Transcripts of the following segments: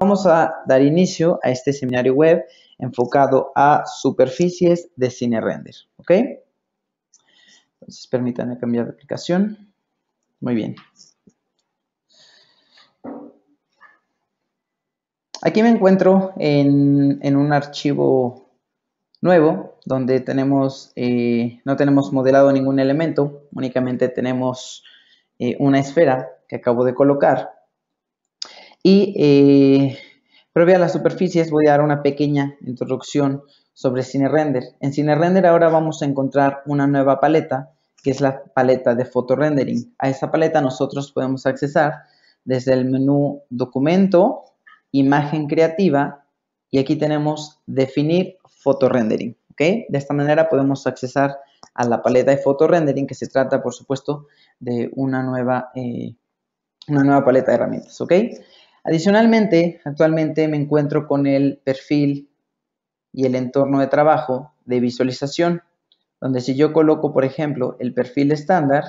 vamos a dar inicio a este seminario web enfocado a superficies de CineRender, ¿ok? Entonces, permítanme cambiar de aplicación. Muy bien. Aquí me encuentro en un archivo nuevo donde tenemos, no tenemos modelado ningún elemento, únicamente tenemos una esfera que acabo de colocar. Y previa a las superficies voy a dar una pequeña introducción sobre CineRender. En CineRender ahora vamos a encontrar una nueva paleta, que es la paleta de fotorendering. A esa paleta nosotros podemos accesar desde el menú Documento, Imagen Creativa, y aquí tenemos Definir Fotorendering, ¿ok? De esta manera podemos accesar a la paleta de fotorendering, que se trata, por supuesto, de una nueva paleta de herramientas, ¿ok? Adicionalmente, actualmente me encuentro con el perfil y el entorno de trabajo de visualización, donde si yo coloco, por ejemplo, el perfil estándar,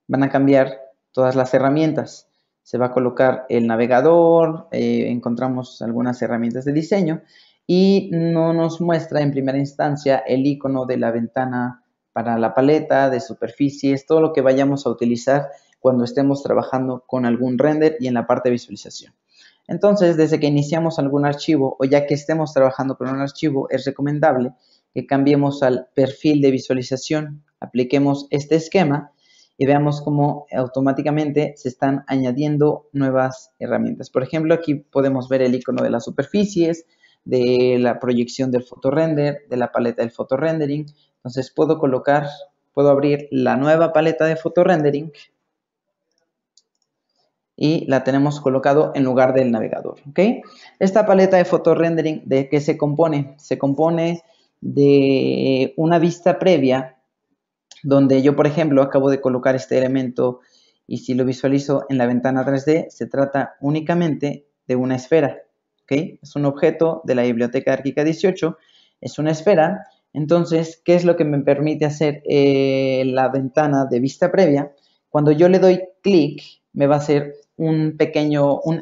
van a cambiar todas las herramientas. Se va a colocar el navegador, encontramos algunas herramientas de diseño y no nos muestra en primera instancia el icono de la ventana para la paleta, de superficies, todo lo que vayamos a utilizar cuando estemos trabajando con algún render y en la parte de visualización. Entonces, desde que iniciamos algún archivo o ya que estemos trabajando con un archivo, es recomendable que cambiemos al perfil de visualización, apliquemos este esquema y veamos cómo automáticamente se están añadiendo nuevas herramientas. Por ejemplo, aquí podemos ver el icono de las superficies, de la proyección del fotorender, de la paleta del fotorendering. Entonces puedo abrir la nueva paleta de fotorendering y la tenemos colocado en lugar del navegador, ¿ok? Esta paleta de fotorendering, ¿de qué se compone? Se compone de una vista previa donde yo, por ejemplo, acabo de colocar este elemento y si lo visualizo en la ventana 3D, se trata únicamente de una esfera, ¿ok? Es un objeto de la biblioteca Arquica 18, es una esfera. Entonces, ¿qué es lo que me permite hacer la ventana de vista previa? Cuando yo le doy clic, me va a hacer un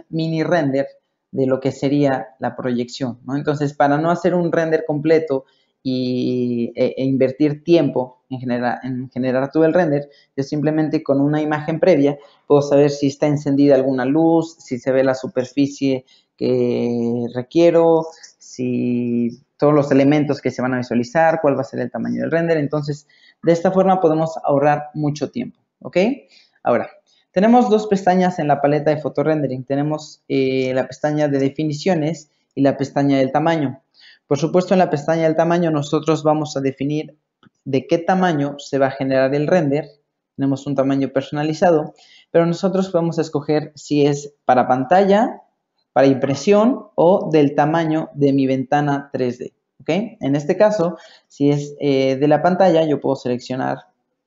mini render de lo que sería la proyección, ¿no? Entonces, para no hacer un render completo e invertir tiempo en generar todo el render, yo simplemente con una imagen previa puedo saber si está encendida alguna luz, si se ve la superficie que requiero, si todos los elementos que se van a visualizar, cuál va a ser el tamaño del render. Entonces, de esta forma podemos ahorrar mucho tiempo, ¿ok? Ahora, tenemos dos pestañas en la paleta de fotorendering. Tenemos la pestaña de definiciones y la pestaña del tamaño. Por supuesto, en la pestaña del tamaño nosotros vamos a definir de qué tamaño se va a generar el render. Tenemos un tamaño personalizado, pero nosotros podemos escoger si es para pantalla, para impresión o del tamaño de mi ventana 3D, ¿ok? En este caso, si es de la pantalla, yo puedo seleccionar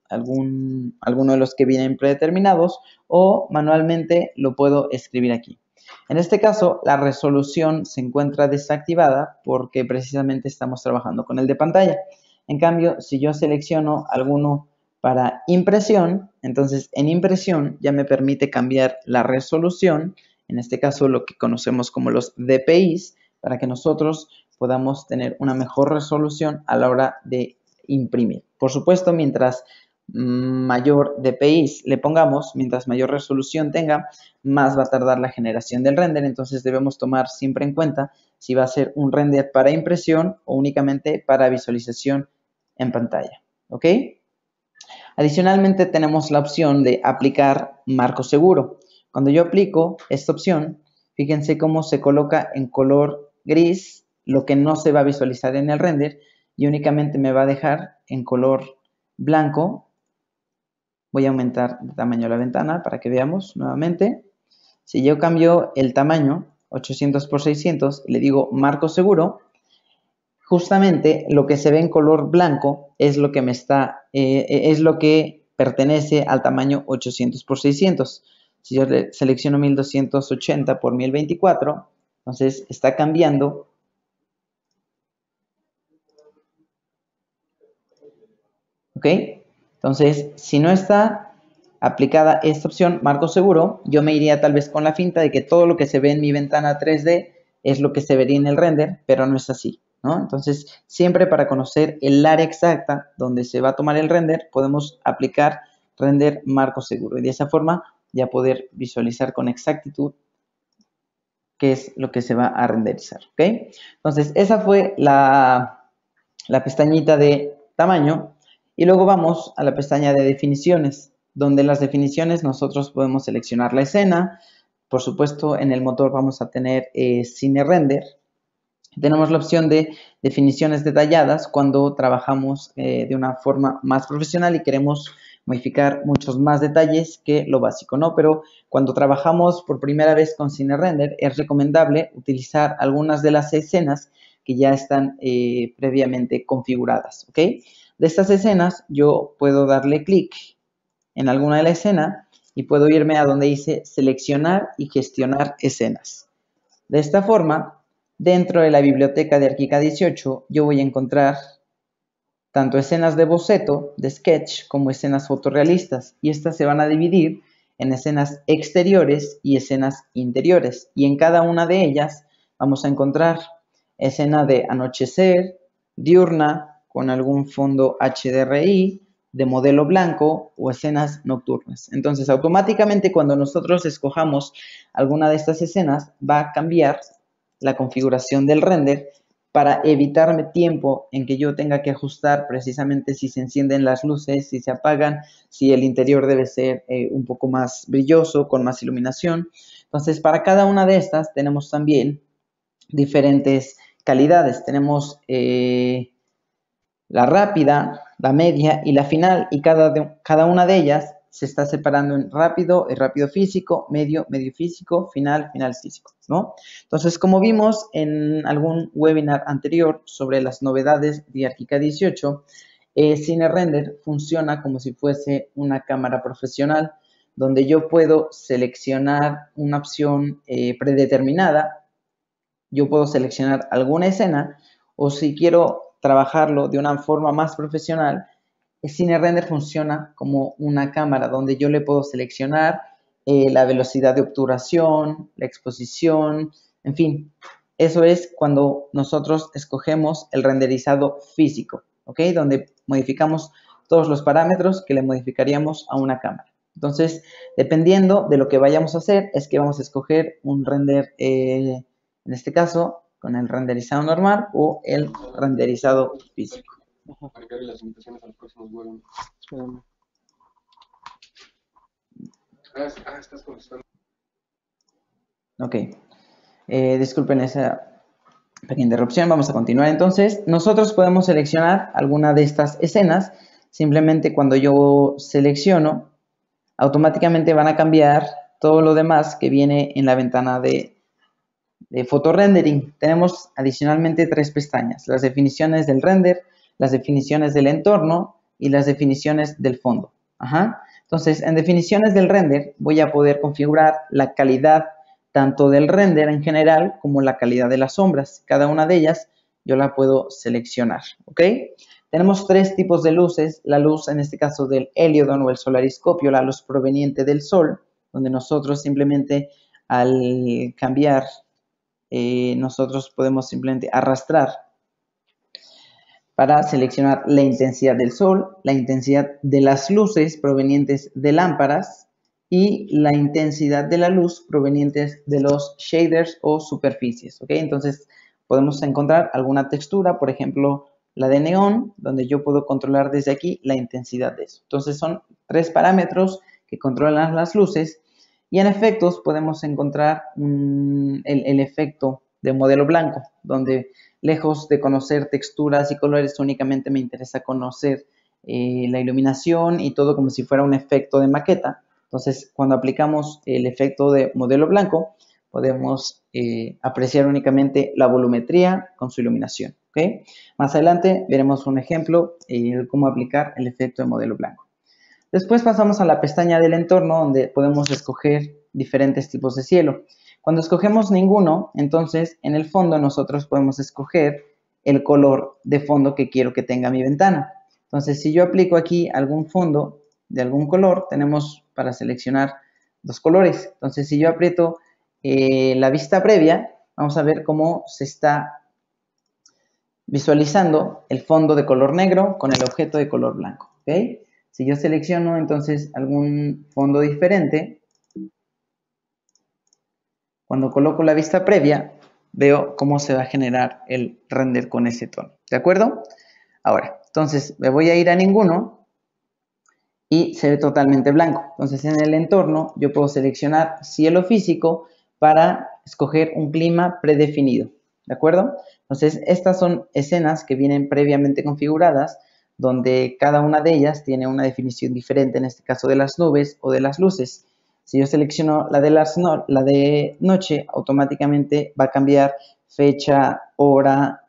alguno de los que vienen predeterminados o manualmente lo puedo escribir aquí. En este caso, la resolución se encuentra desactivada porque precisamente estamos trabajando con el de pantalla. En cambio, si yo selecciono alguno para impresión, entonces en impresión ya me permite cambiar la resolución, en este caso lo que conocemos como los DPIs, para que nosotros podamos tener una mejor resolución a la hora de imprimir. Por supuesto, mientras mayor DPI le pongamos, mientras mayor resolución tenga, más va a tardar la generación del render. Entonces debemos tomar siempre en cuenta si va a ser un render para impresión o únicamente para visualización en pantalla, ¿ok? Adicionalmente tenemos la opción de aplicar marco seguro. Cuando yo aplico esta opción, fíjense cómo se coloca en color gris lo que no se va a visualizar en el render y únicamente me va a dejar en color blanco. Voy a aumentar el tamaño de la ventana para que veamos nuevamente. Si yo cambio el tamaño 800 por 600 y le digo marco seguro, justamente lo que se ve en color blanco es lo que es lo que pertenece al tamaño 800 por 600. Si yo selecciono 1280 por 1024, entonces está cambiando. ¿Ok? Entonces, si no está aplicada esta opción, marco seguro, yo me iría tal vez con la finta de que todo lo que se ve en mi ventana 3D es lo que se vería en el render, pero no es así, ¿no? Entonces, siempre para conocer el área exacta donde se va a tomar el render, podemos aplicar render marco seguro y de esa forma ya poder visualizar con exactitud qué es lo que se va a renderizar, ¿ok? Entonces, esa fue la pestañita de tamaño y luego vamos a la pestaña de definiciones, donde en las definiciones nosotros podemos seleccionar la escena. Por supuesto, en el motor vamos a tener Cine Render. Tenemos la opción de definiciones detalladas cuando trabajamos de una forma más profesional y queremos modificar muchos más detalles que lo básico, ¿no? Pero cuando trabajamos por primera vez con Cine Render es recomendable utilizar algunas de las escenas que ya están previamente configuradas, ¿ok? De estas escenas yo puedo darle clic en alguna de la escena y puedo irme a donde dice seleccionar y gestionar escenas. De esta forma, dentro de la biblioteca de Arquica 18, yo voy a encontrar tanto escenas de boceto, de sketch, como escenas fotorrealistas. Y estas se van a dividir en escenas exteriores y escenas interiores. Y en cada una de ellas vamos a encontrar escena de anochecer, diurna, con algún fondo HDRI, de modelo blanco o escenas nocturnas. Entonces, automáticamente cuando nosotros escojamos alguna de estas escenas, va a cambiar la configuración del render para evitarme tiempo en que yo tenga que ajustar precisamente si se encienden las luces, si se apagan, si el interior debe ser un poco más brilloso, con más iluminación. Entonces, para cada una de estas tenemos también diferentes calidades. Tenemos la rápida, la media y la final, y cada una de ellas se está separando en rápido, el rápido físico, medio, medio físico, final, final físico, ¿no? Entonces, como vimos en algún webinar anterior sobre las novedades de Arquica 18, Cine Render funciona como si fuese una cámara profesional, donde yo puedo seleccionar una opción predeterminada, yo puedo seleccionar alguna escena, o si quiero trabajarlo de una forma más profesional, el Cine Render funciona como una cámara donde yo le puedo seleccionar la velocidad de obturación, la exposición, en fin. Eso es cuando nosotros escogemos el renderizado físico, ¿ok? Donde modificamos todos los parámetros que le modificaríamos a una cámara. Entonces, dependiendo de lo que vayamos a hacer, es que vamos a escoger un render, en este caso, con el renderizado normal o el renderizado físico. Agregaré las invitaciones a los próximos webinars. Espérame. Estás contestando. Ok. Disculpen esa pequeña interrupción. Vamos a continuar entonces. Nosotros podemos seleccionar alguna de estas escenas. Simplemente cuando yo selecciono, automáticamente van a cambiar todo lo demás que viene en la ventana de fotorendering. Tenemos adicionalmente 3 pestañas: las definiciones del render, las definiciones del entorno y las definiciones del fondo. Ajá. Entonces, en definiciones del render voy a poder configurar la calidad tanto del render en general como la calidad de las sombras. Cada una de ellas yo la puedo seleccionar, ¿ok? Tenemos 3 tipos de luces: la luz, en este caso, del heliodón o el solariscopio, la luz proveniente del sol, donde nosotros simplemente al cambiar, nosotros podemos simplemente arrastrar para seleccionar la intensidad del sol, la intensidad de las luces provenientes de lámparas y la intensidad de la luz provenientes de los shaders o superficies, ¿ok? Entonces podemos encontrar alguna textura, por ejemplo la de neón, donde yo puedo controlar desde aquí la intensidad de eso. Entonces son 3 parámetros que controlan las luces. Y en efectos podemos encontrar el efecto de modelo blanco, donde lejos de conocer texturas y colores, únicamente me interesa conocer la iluminación y todo como si fuera un efecto de maqueta. Entonces, cuando aplicamos el efecto de modelo blanco, podemos apreciar únicamente la volumetría con su iluminación, ¿ok? Más adelante veremos un ejemplo de cómo aplicar el efecto de modelo blanco. Después pasamos a la pestaña del entorno, donde podemos escoger diferentes tipos de cielo. Cuando escogemos ninguno, entonces en el fondo nosotros podemos escoger el color de fondo que quiero que tenga mi ventana. Entonces, si yo aplico aquí algún fondo de algún color, tenemos para seleccionar dos colores. Entonces, si yo aprieto la vista previa, vamos a ver cómo se está visualizando el fondo de color negro con el objeto de color blanco. ¿Okay? Si yo selecciono entonces algún fondo diferente, cuando coloco la vista previa, veo cómo se va a generar el render con ese tono. ¿De acuerdo? Ahora, entonces me voy a ir a ninguno y se ve totalmente blanco. Entonces en el entorno yo puedo seleccionar cielo físico para escoger un clima predefinido. ¿De acuerdo? Entonces estas son escenas que vienen previamente configuradas donde cada una de ellas tiene una definición diferente, en este caso de las nubes o de las luces. Si yo selecciono la de noche, automáticamente va a cambiar fecha, hora,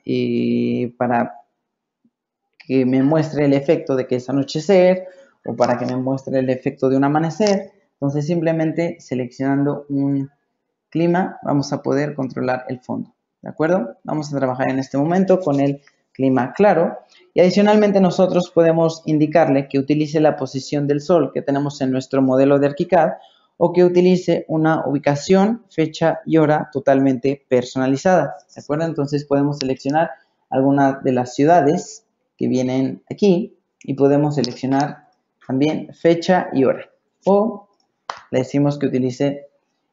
para que me muestre el efecto de que es anochecer o para que me muestre el efecto de un amanecer. Entonces simplemente seleccionando un clima vamos a poder controlar el fondo. ¿De acuerdo? Vamos a trabajar en este momento con el clima claro y adicionalmente nosotros podemos indicarle que utilice la posición del sol que tenemos en nuestro modelo de ArchiCAD o que utilice una ubicación, fecha y hora totalmente personalizada. ¿De acuerdo? Entonces podemos seleccionar alguna de las ciudades que vienen aquí y podemos seleccionar también fecha y hora o le decimos que utilice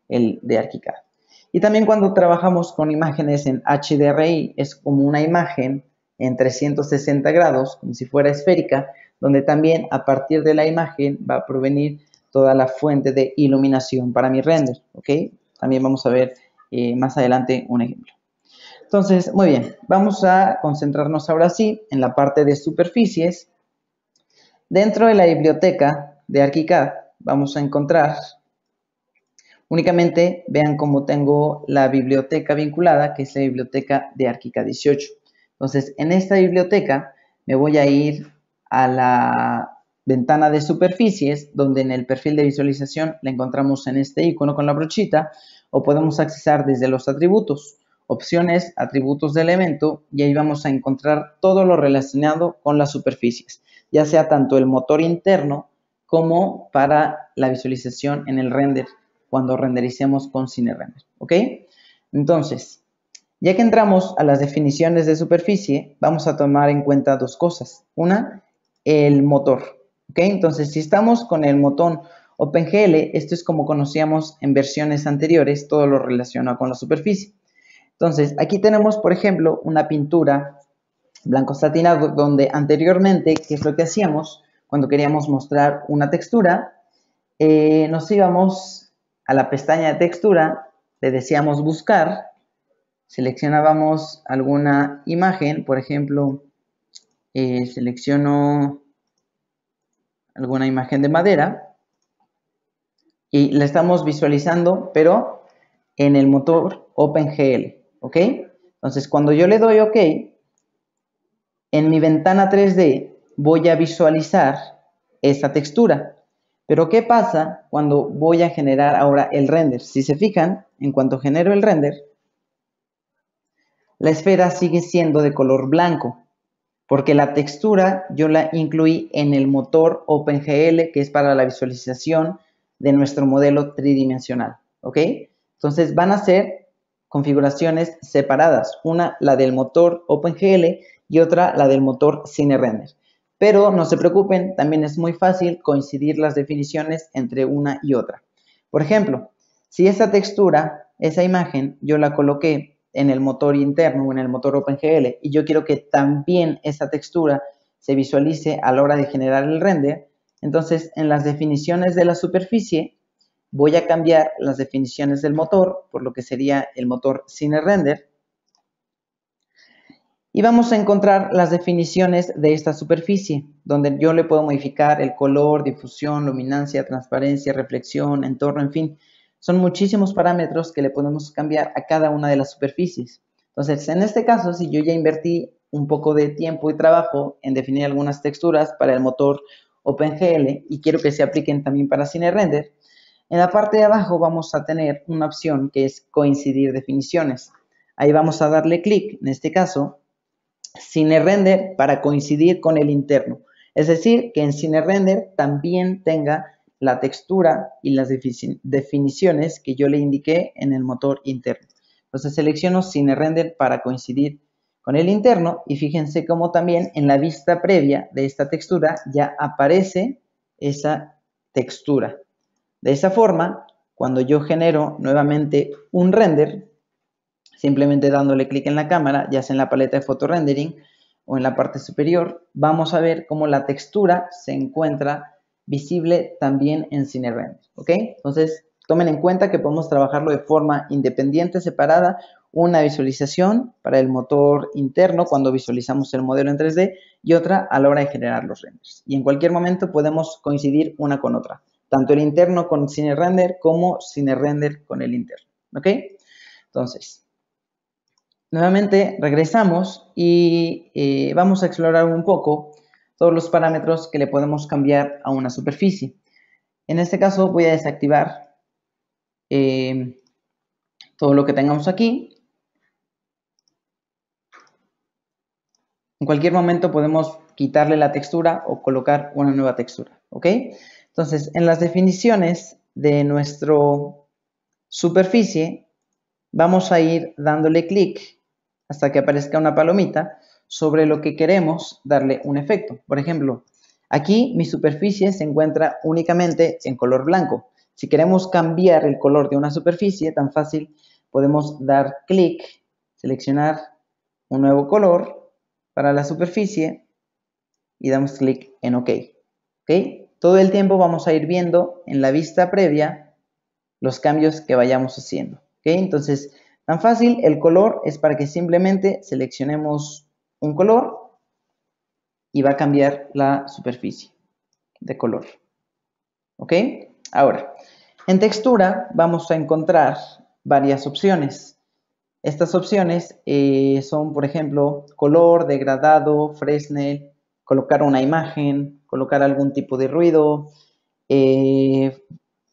el de ArchiCAD. Y también cuando trabajamos con imágenes en HDRI es como una imagen en 360 grados, como si fuera esférica, donde también a partir de la imagen va a provenir toda la fuente de iluminación para mi render, ¿ok? También vamos a ver más adelante un ejemplo. Entonces, muy bien, vamos a concentrarnos ahora sí en la parte de superficies. Dentro de la biblioteca de ArchiCAD vamos a encontrar, únicamente vean cómo tengo la biblioteca vinculada, que es la biblioteca de ArchiCAD 18. Entonces, en esta biblioteca me voy a ir a la ventana de superficies, donde en el perfil de visualización la encontramos en este icono con la brochita, o podemos accesar desde los atributos, opciones, atributos de elemento, y ahí vamos a encontrar todo lo relacionado con las superficies, ya sea tanto el motor interno como para la visualización en el render, cuando rendericemos con CineRender, ¿ok? Entonces, ya que entramos a las definiciones de superficie, vamos a tomar en cuenta dos cosas. Una, el motor, ¿ok? Entonces, si estamos con el motor OpenGL, esto es como conocíamos en versiones anteriores, todo lo relacionado con la superficie. Entonces, aquí tenemos, por ejemplo, una pintura blanco satinado, donde anteriormente, ¿qué es lo que hacíamos? Cuando queríamos mostrar una textura, nos íbamos a la pestaña de textura, le decíamos buscar, seleccionábamos alguna imagen, por ejemplo, selecciono alguna imagen de madera y la estamos visualizando, pero en el motor OpenGL, ¿ok? Entonces, cuando yo le doy OK, en mi ventana 3D voy a visualizar esa textura. Pero ¿qué pasa cuando voy a generar ahora el render? Si se fijan, en cuanto genero el render, la esfera sigue siendo de color blanco, porque la textura yo la incluí en el motor OpenGL, que es para la visualización de nuestro modelo tridimensional, ¿ok? Entonces van a ser configuraciones separadas, una la del motor OpenGL y otra la del motor CineRender. Pero no se preocupen, también es muy fácil coincidir las definiciones entre una y otra. Por ejemplo, si esa textura, esa imagen, yo la coloqué en el motor interno o en el motor OpenGL y yo quiero que también esa textura se visualice a la hora de generar el render, entonces en las definiciones de la superficie voy a cambiar las definiciones del motor por lo que sería el motor CineRender y vamos a encontrar las definiciones de esta superficie, donde yo le puedo modificar el color, difusión, luminancia, transparencia, reflexión, entorno, en fin. Son muchísimos parámetros que le podemos cambiar a cada una de las superficies. Entonces, en este caso, si yo ya invertí un poco de tiempo y trabajo en definir algunas texturas para el motor OpenGL y quiero que se apliquen también para CineRender, en la parte de abajo vamos a tener una opción que es coincidir definiciones. Ahí vamos a darle clic, en este caso, CineRender para coincidir con el interno. Es decir, que en CineRender también tenga la textura y las definiciones que yo le indiqué en el motor interno. Entonces selecciono CineRender para coincidir con el interno y fíjense cómo también en la vista previa de esta textura ya aparece esa textura. De esa forma, cuando yo genero nuevamente un render, simplemente dándole clic en la cámara, ya sea en la paleta de fotorendering o en la parte superior, vamos a ver cómo la textura se encuentra visible también en CineRender, ¿ok? Entonces, tomen en cuenta que podemos trabajarlo de forma independiente, separada, una visualización para el motor interno cuando visualizamos el modelo en 3D y otra a la hora de generar los renders. Y en cualquier momento podemos coincidir una con otra, tanto el interno con CineRender como CineRender con el interno, ¿ok? Entonces, nuevamente regresamos y vamos a explorar un poco todos los parámetros que le podemos cambiar a una superficie. En este caso voy a desactivar todo lo que tengamos aquí. En cualquier momento podemos quitarle la textura o colocar una nueva textura, ¿ok? Entonces, en las definiciones de nuestra superficie, vamos a ir dándole clic hasta que aparezca una palomita sobre lo que queremos darle un efecto. Por ejemplo, aquí mi superficie se encuentra únicamente en color blanco. Si queremos cambiar el color de una superficie, tan fácil, podemos dar clic, seleccionar un nuevo color para la superficie y damos clic en OK. ¿Ok? Todo el tiempo vamos a ir viendo en la vista previa los cambios que vayamos haciendo. ¿Ok? Entonces, tan fácil, el color es para que simplemente seleccionemos un color y va a cambiar la superficie de color. ¿Ok? Ahora, en textura vamos a encontrar varias opciones. Estas opciones son, por ejemplo, color, degradado, Fresnel, colocar una imagen, colocar algún tipo de ruido,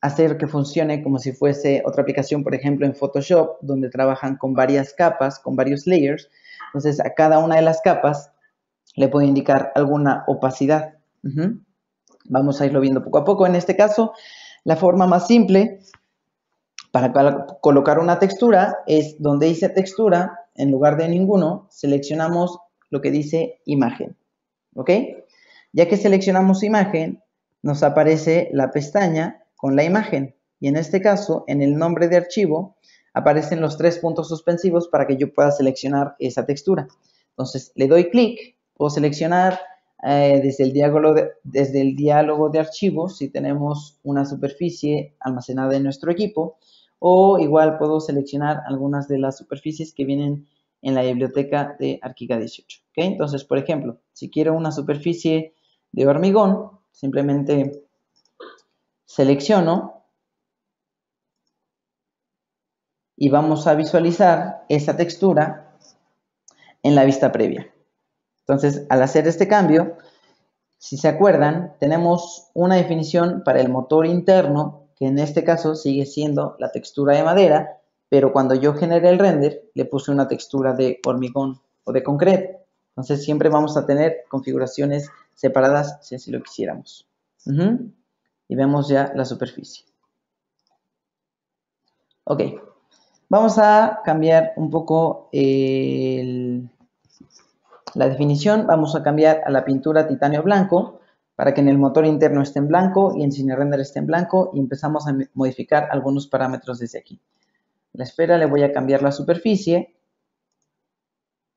hacer que funcione como si fuese otra aplicación, por ejemplo, en Photoshop, donde trabajan con varias capas, con varios layers. Entonces, a cada una de las capas le puedo indicar alguna opacidad. Vamos a irlo viendo poco a poco. En este caso, la forma más simple para colocar una textura es donde dice textura, en lugar de ninguno, seleccionamos lo que dice imagen. ¿Ok? Ya que seleccionamos imagen, nos aparece la pestaña con la imagen. Y en este caso, en el nombre de archivo, aparecen los 3 puntos suspensivos para que yo pueda seleccionar esa textura. Entonces, le doy clic, puedo seleccionar desde el diálogo de archivos si tenemos una superficie almacenada en nuestro equipo, o igual puedo seleccionar algunas de las superficies que vienen en la biblioteca de Arquiga 18. ¿Okay? Entonces, por ejemplo, si quiero una superficie de hormigón, simplemente selecciono y vamos a visualizar esa textura en la vista previa. Entonces, al hacer este cambio, si se acuerdan, tenemos una definición para el motor interno, que en este caso sigue siendo la textura de madera, pero cuando yo generé el render, le puse una textura de hormigón o de concreto. Entonces, siempre vamos a tener configuraciones separadas si así lo quisiéramos. Y vemos ya la superficie. Ok, vamos a cambiar un poco la definición. Vamos a cambiar a la pintura titanio blanco para que en el motor interno esté en blanco y en CineRender esté en blanco, y empezamos a modificar algunos parámetros desde aquí. La esfera le voy a cambiar la superficie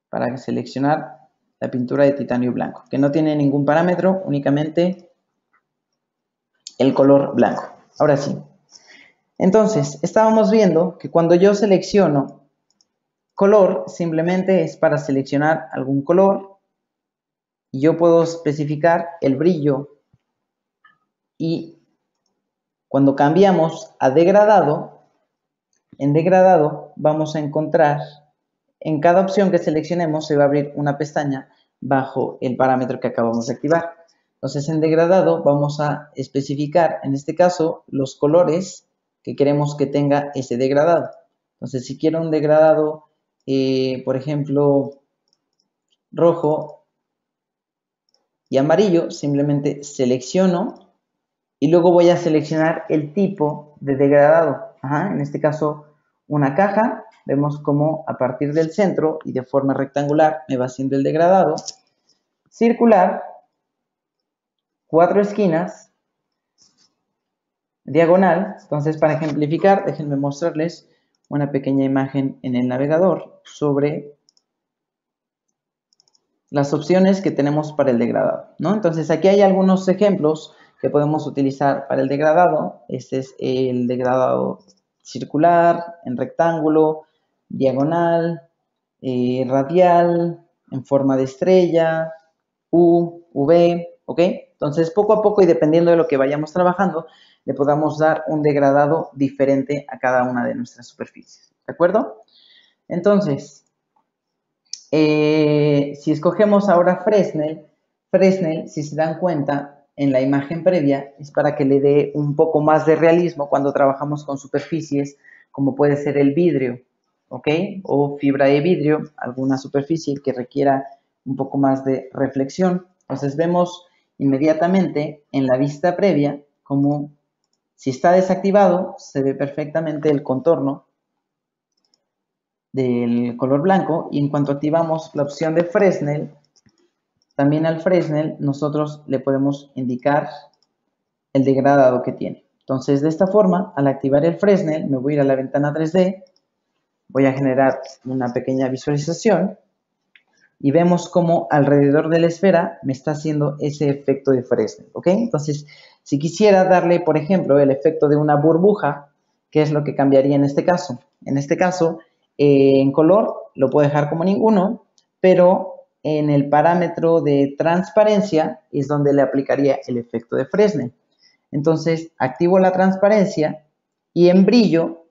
para seleccionar la pintura de titanio blanco, que no tiene ningún parámetro, únicamente el color blanco. Ahora sí. Entonces, estábamos viendo que cuando yo selecciono color, simplemente es para seleccionar algún color, y yo puedo especificar el brillo, y cuando cambiamos a degradado, en degradado vamos a encontrar, en cada opción que seleccionemos se va a abrir una pestaña bajo el parámetro que acabamos de activar. Entonces, en degradado vamos a especificar, en este caso, los colores que queremos que tenga ese degradado. Entonces, si quiero un degradado, por ejemplo, rojo, y amarillo, simplemente selecciono y luego voy a seleccionar el tipo de degradado. En este caso, una caja. Vemos cómo a partir del centro y de forma rectangular me va haciendo el degradado. Circular, 4 esquinas, diagonal. Entonces, para ejemplificar, déjenme mostrarles una pequeña imagen en el navegador sobre las opciones que tenemos para el degradado, ¿no? Entonces, aquí hay algunos ejemplos que podemos utilizar para el degradado. Este es el degradado circular, en rectángulo, diagonal, radial, en forma de estrella, U, V, ¿ok? Entonces, poco a poco y dependiendo de lo que vayamos trabajando, le podamos dar un degradado diferente a cada una de nuestras superficies, ¿de acuerdo? Entonces, si escogemos ahora Fresnel, si se dan cuenta, en la imagen previa es para que le dé un poco más de realismo cuando trabajamos con superficies como puede ser el vidrio, ¿ok? O fibra de vidrio, alguna superficie que requiera un poco más de reflexión. Entonces vemos inmediatamente en la vista previa como si está desactivado se ve perfectamente el contorno del color blanco, y en cuanto activamos la opción de Fresnel, también al Fresnel nosotros le podemos indicar el degradado que tiene. Entonces, de esta forma, al activar el Fresnel, me voy a ir a la ventana 3D, voy a generar una pequeña visualización y vemos cómo alrededor de la esfera me está haciendo ese efecto de Fresnel, ¿ok? Entonces, si quisiera darle, por ejemplo, el efecto de una burbuja, ¿qué es lo que cambiaría en este caso? En este caso, en color lo puedo dejar como ninguno, pero en el parámetro de transparencia es donde le aplicaría el efecto de Fresnel. Entonces, activo la transparencia y en brillo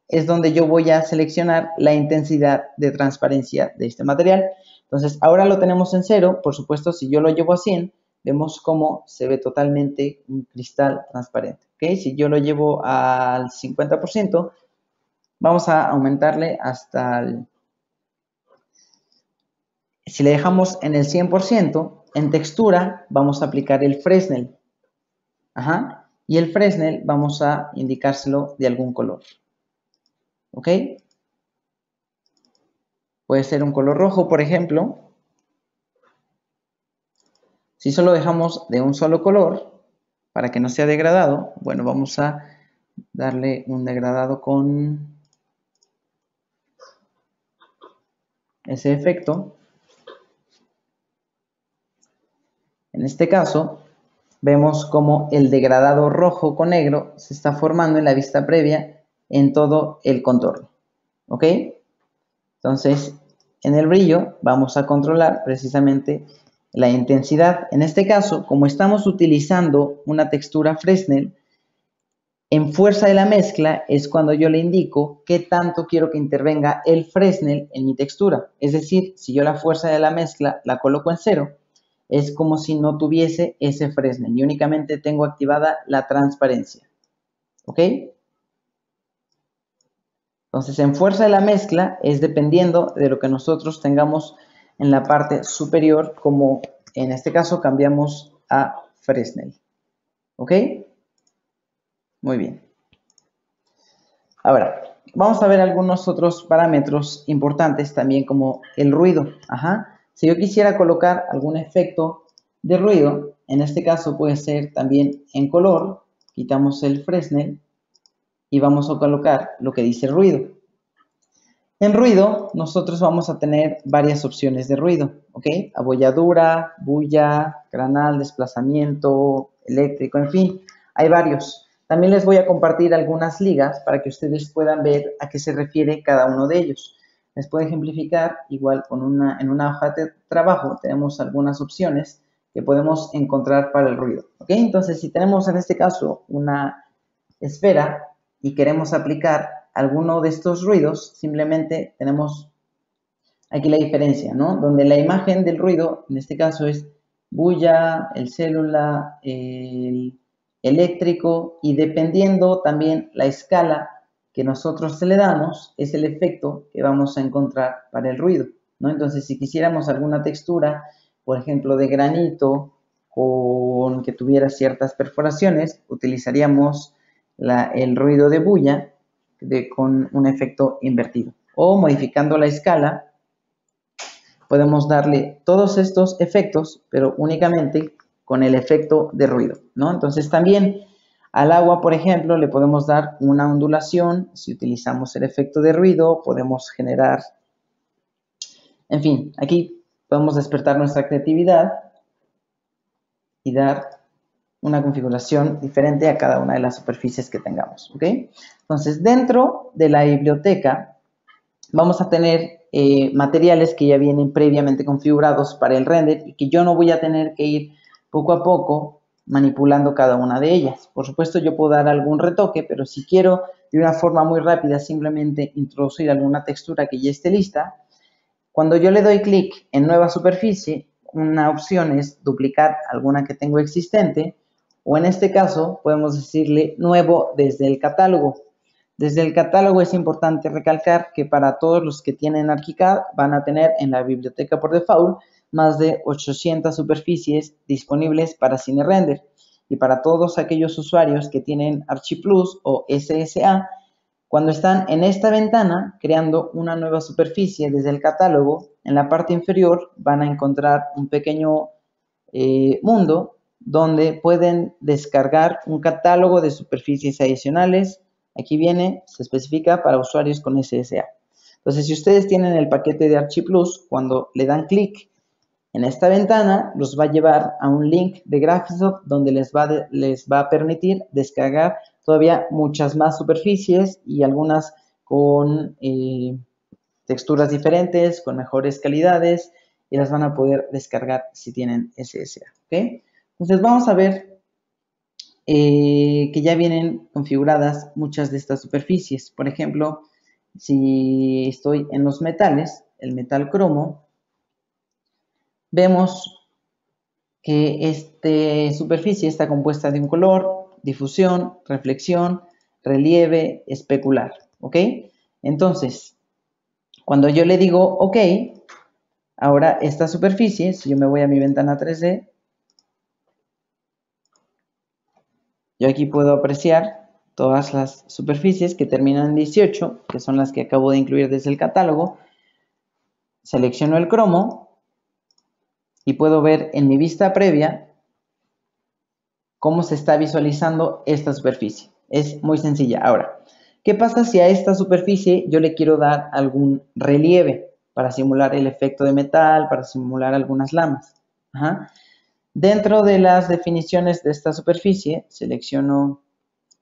es donde yo voy a seleccionar la intensidad de transparencia de este material. Entonces, ahora lo tenemos en 0. Por supuesto, si yo lo llevo a 100, vemos cómo se ve totalmente un cristal transparente. ¿Okay? Si yo lo llevo al 50%, vamos a aumentarle hasta el... Si le dejamos en el 100%, en textura vamos a aplicar el Fresnel. Y el Fresnel vamos a indicárselo de algún color. ¿Ok? Puede ser un color rojo, por ejemplo. Si solo dejamos de un solo color, para que no sea degradado, bueno, vamos a darle un degradado con ese efecto. En este caso, vemos como el degradado rojo con negro se está formando en la vista previa en todo el contorno. ¿Ok? Entonces, en el brillo vamos a controlar precisamente la intensidad. En este caso, como estamos utilizando una textura Fresnel, en fuerza de la mezcla es cuando yo le indico qué tanto quiero que intervenga el Fresnel en mi textura. Es decir, si yo la fuerza de la mezcla la coloco en 0, es como si no tuviese ese Fresnel y únicamente tengo activada la transparencia. ¿Ok? Entonces, en fuerza de la mezcla es dependiendo de lo que nosotros tengamos en la parte superior, como en este caso cambiamos a Fresnel. ¿Ok? Muy bien. Ahora, vamos a ver algunos otros parámetros importantes también como el ruido. Si yo quisiera colocar algún efecto de ruido, en este caso puede ser también en color, quitamos el Fresnel y vamos a colocar lo que dice ruido. En ruido, nosotros vamos a tener varias opciones de ruido, ¿ok? Abolladura, bulla, granal, desplazamiento, eléctrico, en fin, hay varios. También les voy a compartir algunas ligas para que ustedes puedan ver a qué se refiere cada uno de ellos. Les puedo ejemplificar, igual en una hoja de trabajo tenemos algunas opciones que podemos encontrar para el ruido, ¿ok? Entonces, si tenemos en este caso una esfera y queremos aplicar alguno de estos ruidos, simplemente tenemos aquí la diferencia, ¿no? Donde la imagen del ruido, en este caso es bulla, el célula, el eléctrico, y dependiendo también la escala que nosotros le damos, es el efecto que vamos a encontrar para el ruido, ¿no? Entonces, si quisiéramos alguna textura por ejemplo, de granito con que tuviera ciertas perforaciones, utilizaríamos el ruido de bulla con un efecto invertido. O modificando la escala, podemos darle todos estos efectos, pero únicamente con el efecto de ruido, ¿no? Entonces también al agua, por ejemplo, le podemos dar una ondulación. Si utilizamos el efecto de ruido, podemos generar, en fin, aquí podemos despertar nuestra creatividad y dar una configuración diferente a cada una de las superficies que tengamos, ¿ok? Entonces, dentro de la biblioteca vamos a tener materiales que ya vienen previamente configurados para el render y que yo no voy a tener que ir poco a poco manipulando cada una de ellas. Por supuesto, yo puedo dar algún retoque, pero si quiero de una forma muy rápida simplemente introducir alguna textura que ya esté lista, cuando yo le doy clic en nueva superficie, una opción es duplicar alguna que tengo existente, o en este caso podemos decirle nuevo desde el catálogo. Desde el catálogo es importante recalcar que para todos los que tienen ArchiCAD van a tener en la biblioteca por default más de 800 superficies disponibles para cine render. Y para todos aquellos usuarios que tienen ArchiPlus o SSA, cuando están en esta ventana creando una nueva superficie desde el catálogo, en la parte inferior van a encontrar un pequeño mundo donde pueden descargar un catálogo de superficies adicionales. Aquí viene, se especifica para usuarios con SSA. Entonces, si ustedes tienen el paquete de ArchiPlus, cuando le dan clic en esta ventana, los va a llevar a un link de Graphisoft donde les va a permitir descargar todavía muchas más superficies y algunas con texturas diferentes, con mejores calidades, y las van a poder descargar si tienen SSA, ¿ok? Entonces vamos a ver que ya vienen configuradas muchas de estas superficies. Por ejemplo, si estoy en los metales, el metal cromo, vemos que esta superficie está compuesta de un color, difusión, reflexión, relieve, especular, ¿ok? Entonces, cuando yo le digo OK, ahora esta superficie, si yo me voy a mi ventana 3D, yo aquí puedo apreciar todas las superficies que terminan en 18, que son las que acabo de incluir desde el catálogo. Selecciono el cromo y puedo ver en mi vista previa cómo se está visualizando esta superficie. Es muy sencilla. Ahora, ¿qué pasa si a esta superficie yo le quiero dar algún relieve para simular el efecto de metal, para simular algunas lamas? Dentro de las definiciones de esta superficie, selecciono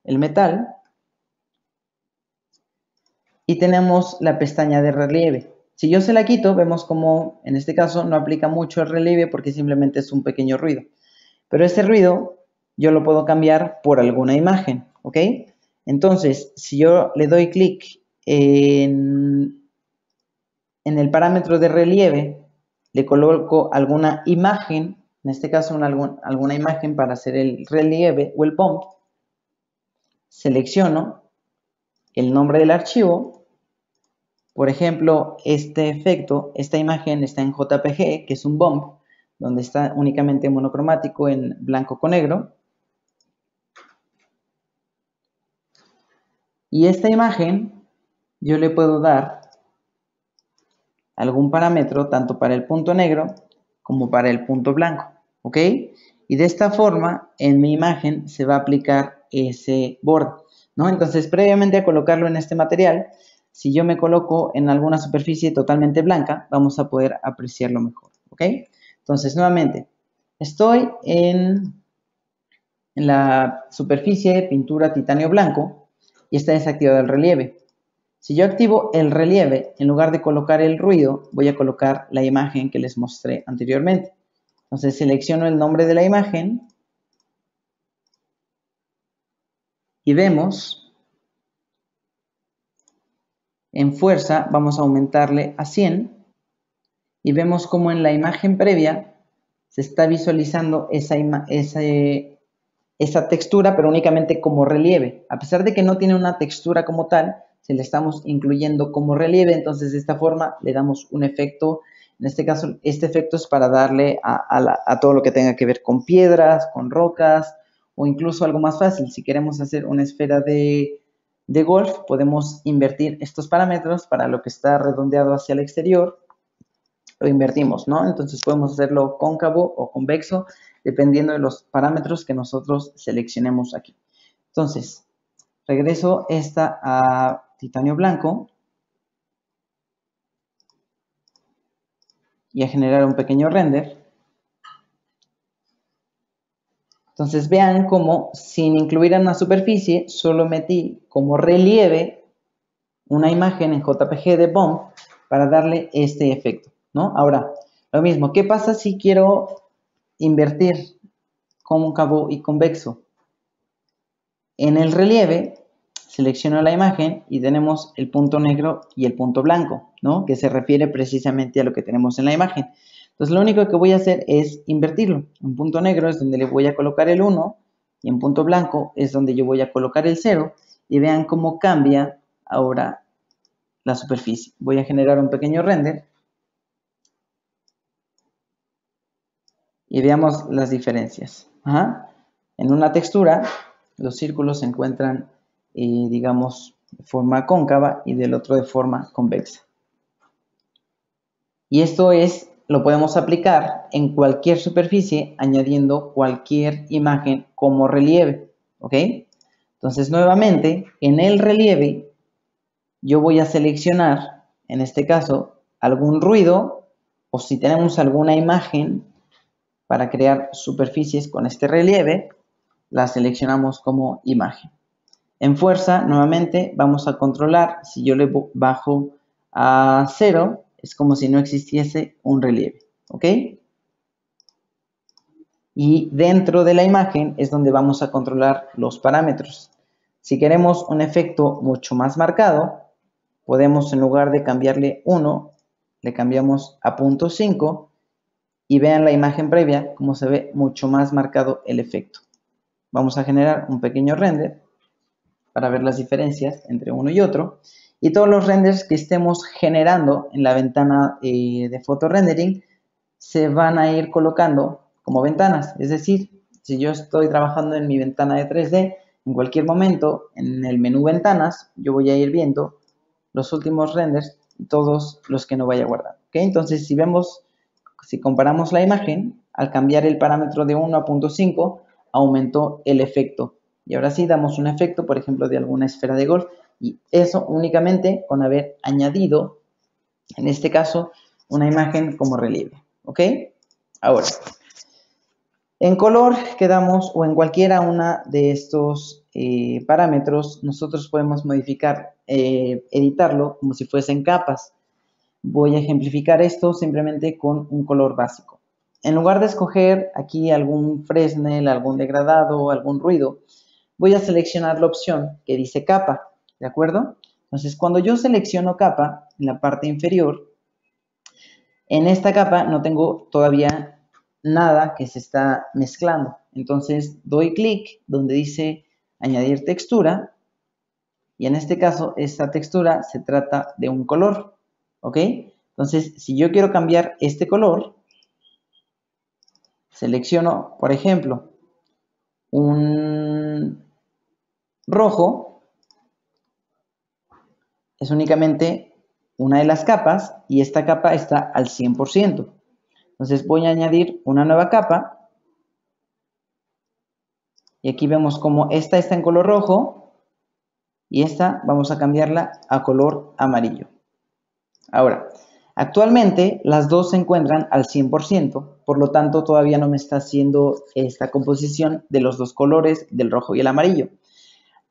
el metal y tenemos la pestaña de relieve. Si yo se la quito, vemos como en este caso no aplica mucho el relieve porque simplemente es un pequeño ruido. Pero ese ruido yo lo puedo cambiar por alguna imagen, ¿ok? Entonces, si yo le doy clic en el parámetro de relieve, le coloco alguna imagen, en este caso alguna imagen para hacer el relieve o el bump, selecciono el nombre del archivo. Por ejemplo, este efecto, esta imagen está en JPG, que es un bump, donde está únicamente monocromático en blanco con negro. Y esta imagen yo le puedo dar algún parámetro tanto para el punto negro como para el punto blanco, ¿ok? Y de esta forma en mi imagen se va a aplicar ese borde, ¿no? Entonces, previamente a colocarlo en este material, si yo me coloco en alguna superficie totalmente blanca, vamos a poder apreciarlo mejor, ¿ok? Entonces, nuevamente, estoy en la superficie de pintura titanio blanco y está desactivado el relieve. Si yo activo el relieve, en lugar de colocar el ruido, voy a colocar la imagen que les mostré anteriormente. Entonces selecciono el nombre de la imagen y vemos en fuerza, vamos a aumentarle a 100 y vemos como en la imagen previa se está visualizando esa textura, pero únicamente como relieve. A pesar de que no tiene una textura como tal, se le estamos incluyendo como relieve, entonces de esta forma le damos un efecto En este caso, este efecto es para darle a todo lo que tenga que ver con piedras, con rocas, o incluso algo más fácil. Si queremos hacer una esfera de golf, podemos invertir estos parámetros para lo que está redondeado hacia el exterior. Lo invertimos, ¿no? Entonces podemos hacerlo cóncavo o convexo, dependiendo de los parámetros que nosotros seleccionemos aquí. Entonces, regreso esta a titanio blanco y a generar un pequeño render. Entonces vean cómo sin incluir en una superficie, solo metí como relieve una imagen en JPG de BOM para darle este efecto, ¿no? Ahora, lo mismo, ¿qué pasa si quiero invertir cóncavo y convexo? En el relieve, selecciono la imagen y tenemos el punto negro y el punto blanco, ¿no? Que se refiere precisamente a lo que tenemos en la imagen. Entonces, lo único que voy a hacer es invertirlo. En punto negro es donde le voy a colocar el 1 y en punto blanco es donde yo voy a colocar el 0 y vean cómo cambia ahora la superficie. Voy a generar un pequeño render y veamos las diferencias. En una textura, los círculos se encuentran, digamos, de forma cóncava y del otro de forma convexa. Y esto lo podemos aplicar en cualquier superficie añadiendo cualquier imagen como relieve, ¿ok? Entonces, nuevamente, en el relieve, yo voy a seleccionar, en este caso, algún ruido o si tenemos alguna imagen para crear superficies con este relieve, la seleccionamos como imagen. En fuerza, nuevamente, vamos a controlar, si yo le bajo a 0, es como si no existiese un relieve, ¿ok? Y dentro de la imagen es donde vamos a controlar los parámetros. Si queremos un efecto mucho más marcado, podemos en lugar de cambiarle 1, le cambiamos a 0.5 y vean la imagen previa como se ve mucho más marcado el efecto. Vamos a generar un pequeño render para ver las diferencias entre uno y otro. Y todos los renders que estemos generando en la ventana de photorendering se van a ir colocando como ventanas. Es decir, si yo estoy trabajando en mi ventana de 3D, en cualquier momento en el menú ventanas, yo voy a ir viendo los últimos renders y todos los que no vaya a guardar. ¿Okay? Entonces, si comparamos la imagen, al cambiar el parámetro de 1 a 0.5, aumentó el efecto. Y ahora sí damos un efecto, por ejemplo, de alguna esfera de golf. Y eso únicamente con haber añadido, en este caso, una imagen como relieve. ¿Ok? Ahora, en color quedamos, o en cualquiera una de estos parámetros, nosotros podemos modificar, editarlo como si fuesen capas. Voy a ejemplificar esto simplemente con un color básico. En lugar de escoger aquí algún Fresnel, algún degradado, algún ruido, voy a seleccionar la opción que dice capa, ¿de acuerdo? Entonces, cuando yo selecciono capa, en la parte inferior, en esta capa no tengo todavía nada que se está mezclando. Entonces, doy clic donde dice añadir textura, y en este caso, esta textura se trata de un color, ¿ok? Entonces, si yo quiero cambiar este color, selecciono, por ejemplo, un rojo, es únicamente una de las capas y esta capa está al 100%. Entonces voy a añadir una nueva capa y aquí vemos como esta está en color rojo y esta vamos a cambiarla a color amarillo. Ahora, actualmente las dos se encuentran al 100%, por lo tanto todavía no me está haciendo esta composición de los dos colores, del rojo y el amarillo.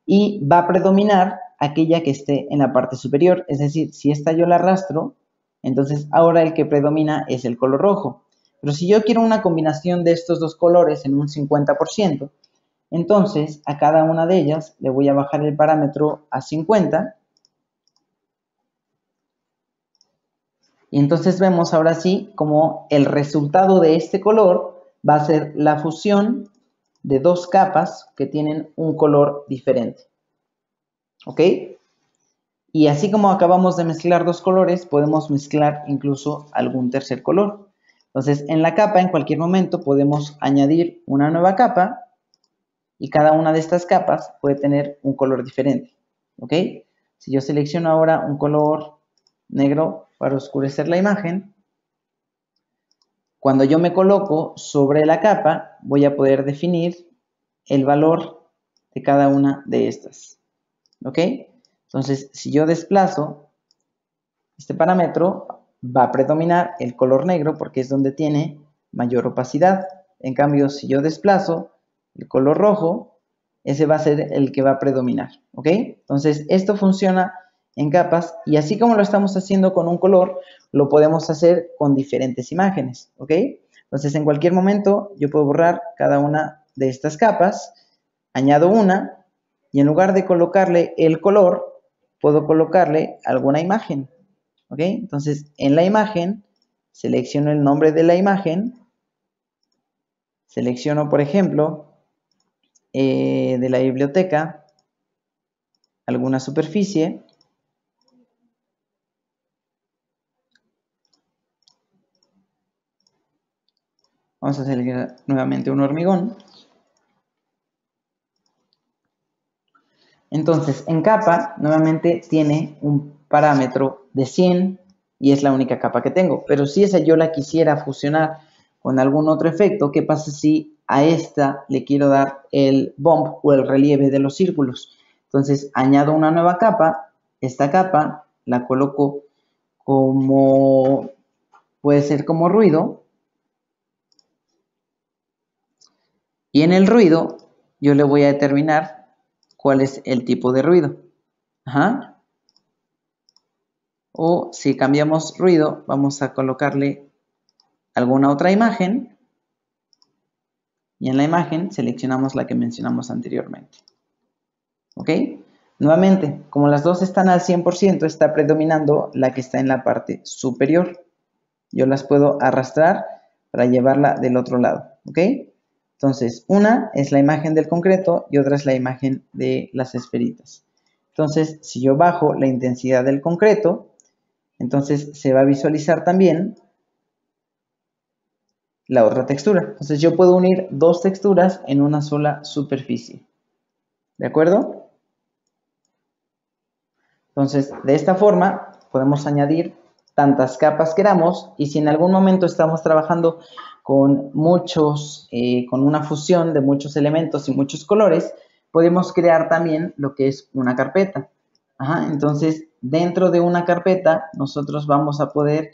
Y va a predominar aquella que esté en la parte superior, es decir, si esta yo la arrastro, entonces ahora el que predomina es el color rojo. Pero si yo quiero una combinación de estos dos colores en un 50%, entonces a cada una de ellas le voy a bajar el parámetro a 50. Y entonces vemos ahora sí como el resultado de este color va a ser la fusión de dos capas que tienen un color diferente. ¿Ok? Y así como acabamos de mezclar dos colores, podemos mezclar incluso algún tercer color. Entonces, en la capa, en cualquier momento, podemos añadir una nueva capa y cada una de estas capas puede tener un color diferente. ¿Ok? Si yo selecciono ahora un color negro para oscurecer la imagen, cuando yo me coloco sobre la capa, voy a poder definir el valor de cada una de estas. ¿Ok? Entonces, si yo desplazo este parámetro, va a predominar el color negro porque es donde tiene mayor opacidad. En cambio, si yo desplazo el color rojo, ese va a ser el que va a predominar. ¿Ok? Entonces, esto funciona en capas y así como lo estamos haciendo con un color, lo podemos hacer con diferentes imágenes. ¿Ok? Entonces, en cualquier momento, yo puedo borrar cada una de estas capas, añado una y en lugar de colocarle el color, puedo colocarle alguna imagen. ¿Ok? Entonces, en la imagen, selecciono el nombre de la imagen, selecciono, por ejemplo, de la biblioteca, alguna superficie, vamos a seleccionar nuevamente un hormigón. Entonces, en capa, nuevamente tiene un parámetro de 100 y es la única capa que tengo. Pero si esa yo la quisiera fusionar con algún otro efecto, ¿qué pasa si a esta le quiero dar el bump o el relieve de los círculos? Entonces, añado una nueva capa. Esta capa la coloco como, puede ser como ruido. Y en el ruido, yo le voy a determinar cuál es el tipo de ruido. Ajá. O si cambiamos ruido, vamos a colocarle alguna otra imagen. Y en la imagen seleccionamos la que mencionamos anteriormente. ¿Ok? Nuevamente, como las dos están al 100%, está predominando la que está en la parte superior. Yo las puedo arrastrar para llevarla del otro lado. ¿Ok? Entonces, una es la imagen del concreto y otra es la imagen de las esferitas. Entonces, si yo bajo la intensidad del concreto, entonces se va a visualizar también la otra textura. Entonces yo puedo unir dos texturas en una sola superficie. ¿De acuerdo? Entonces, de esta forma podemos añadir tantas capas queramos y si en algún momento estamos trabajando con con una fusión de muchos elementos y muchos colores, podemos crear también lo que es una carpeta. Ajá, entonces, dentro de una carpeta nosotros vamos a poder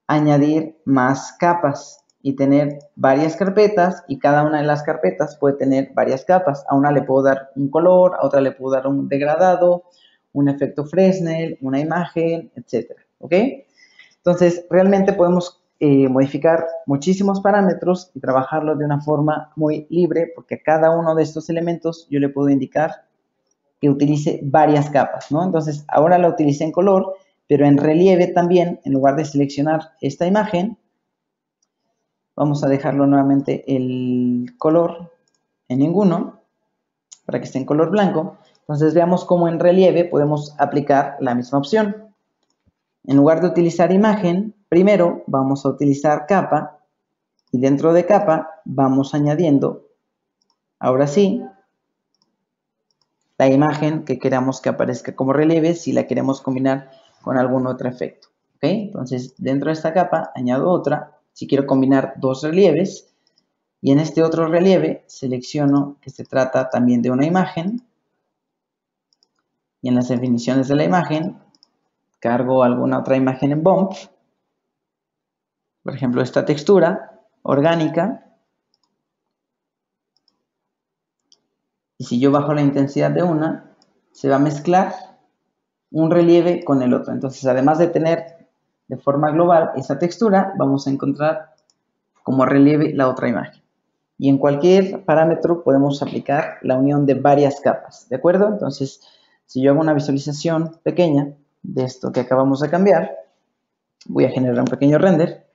añadir más capas y tener varias carpetas y cada una de las carpetas puede tener varias capas. A una le puedo dar un color, a otra le puedo dar un degradado, un efecto Fresnel, una imagen, etcétera. ¿Ok? Entonces, realmente podemos modificar muchísimos parámetros y trabajarlo de una forma muy libre porque a cada uno de estos elementos yo le puedo indicar que utilice varias capas, ¿no? Entonces, ahora la utilicé en color, pero en relieve también, en lugar de seleccionar esta imagen, vamos a dejarlo nuevamente el color en ninguno, para que esté en color blanco. Entonces, veamos cómo en relieve podemos aplicar la misma opción. En lugar de utilizar imagen, primero vamos a utilizar capa, y dentro de capa vamos añadiendo, ahora sí, la imagen que queramos que aparezca como relieve si la queremos combinar con algún otro efecto. ¿Ok? Entonces, dentro de esta capa añado otra. Si quiero combinar dos relieves, y en este otro relieve selecciono que se trata también de una imagen. Y en las definiciones de la imagen, cargo alguna otra imagen en bump. Por ejemplo, esta textura orgánica. Y si yo bajo la intensidad de una, se va a mezclar un relieve con el otro. Entonces, además de tener de forma global esa textura, vamos a encontrar como relieve la otra imagen. Y en cualquier parámetro podemos aplicar la unión de varias capas, ¿de acuerdo? Entonces, si yo hago una visualización pequeña de esto que acabamos de cambiar, voy a generar un pequeño render.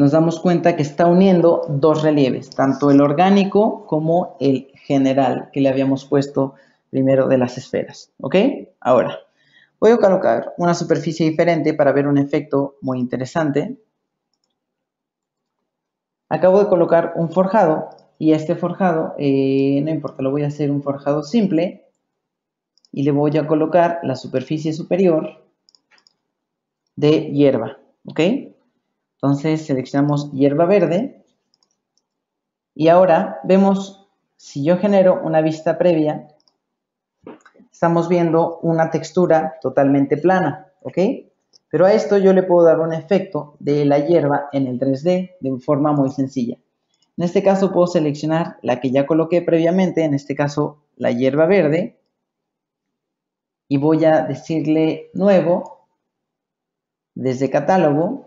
nos damos cuenta que está uniendo dos relieves, tanto el orgánico como el general que le habíamos puesto primero de las esferas, ¿ok? Ahora, voy a colocar una superficie diferente para ver un efecto muy interesante. Acabo de colocar un forjado y este forjado, no importa, lo voy a hacer un forjado simple y le voy a colocar la superficie superior de hierba, ¿ok? Entonces seleccionamos hierba verde y ahora vemos, si yo genero una vista previa, estamos viendo una textura totalmente plana, ¿ok? Pero a esto yo le puedo dar un efecto de la hierba en el 3D de forma muy sencilla. En este caso puedo seleccionar la que ya coloqué previamente, en este caso la hierba verde, y voy a decirle nuevo desde catálogo,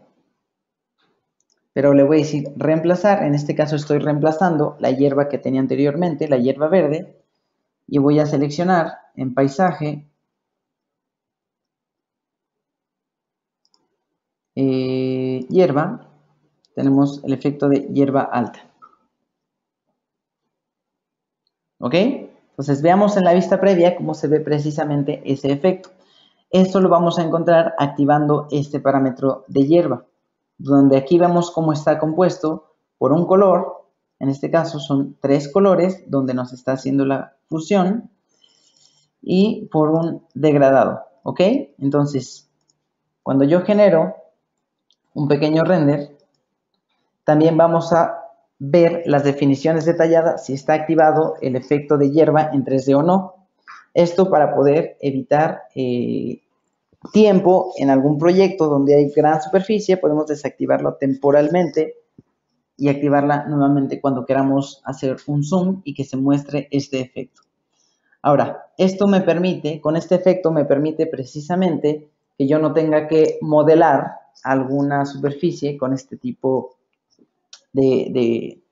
pero le voy a decir reemplazar. En este caso estoy reemplazando la hierba que tenía anteriormente, la hierba verde, y voy a seleccionar en paisaje hierba. Tenemos el efecto de hierba alta, ¿ok? Entonces veamos en la vista previa cómo se ve precisamente ese efecto. Esto lo vamos a encontrar activando este parámetro de hierba, donde aquí vemos cómo está compuesto por un color. En este caso son 3 colores donde nos está haciendo la fusión, y por un degradado, ¿ok? Entonces, cuando yo genero un pequeño render, también vamos a ver las definiciones detalladas, si está activado el efecto de hierba en 3D o no. Esto para poder evitar tiempo en algún proyecto donde hay gran superficie, podemos desactivarlo temporalmente y activarla nuevamente cuando queramos hacer un zoom y que se muestre este efecto. Ahora, esto me permite, con este efecto me permite precisamente que yo no tenga que modelar alguna superficie con este tipo de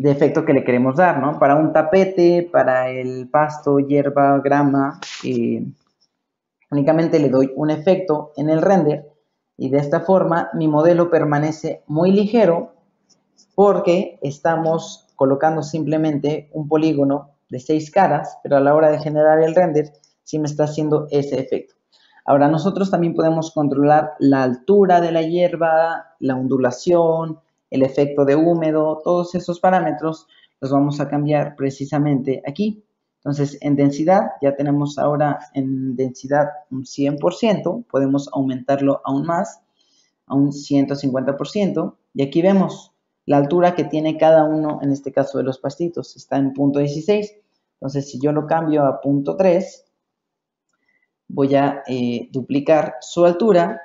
efecto que le queremos dar, ¿no? Para un tapete, para el pasto, hierba, grama, únicamente le doy un efecto en el render y de esta forma mi modelo permanece muy ligero porque estamos colocando simplemente un polígono de 6 caras, pero a la hora de generar el render sí me está haciendo ese efecto. Ahora nosotros también podemos controlar la altura de la hierba, la ondulación, el efecto de húmedo, todos esos parámetros los vamos a cambiar precisamente aquí. Entonces en densidad ya tenemos ahora en densidad un 100%, podemos aumentarlo aún más, a un 150%, y aquí vemos la altura que tiene cada uno, en este caso de los pastitos, está en punto 16. Entonces, si yo lo cambio a punto 3, voy a duplicar su altura.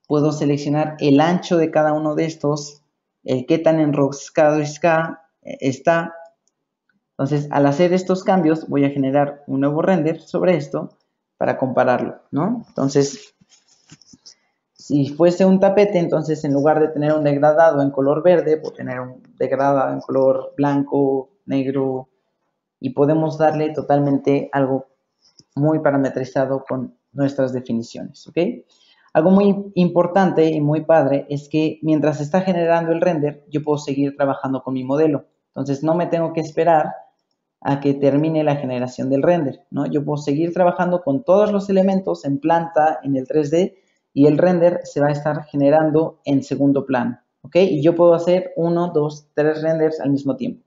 Puedo seleccionar el ancho de cada uno de estos, el qué tan enroscado está. Entonces, al hacer estos cambios, voy a generar un nuevo render sobre esto para compararlo, ¿no? Entonces, si fuese un tapete, entonces en lugar de tener un degradado en color verde, puedo tener un degradado en color blanco, negro, y podemos darle totalmente algo muy parametrizado con nuestras definiciones, ¿ok? Algo muy importante y muy padre es que mientras está generando el render, yo puedo seguir trabajando con mi modelo. Entonces no me tengo que esperar a que termine la generación del render, ¿no? Yo puedo seguir trabajando con todos los elementos en planta, en el 3D, y el render se va a estar generando en segundo plano, ¿ok? Y yo puedo hacer 1, 2, 3 renders al mismo tiempo.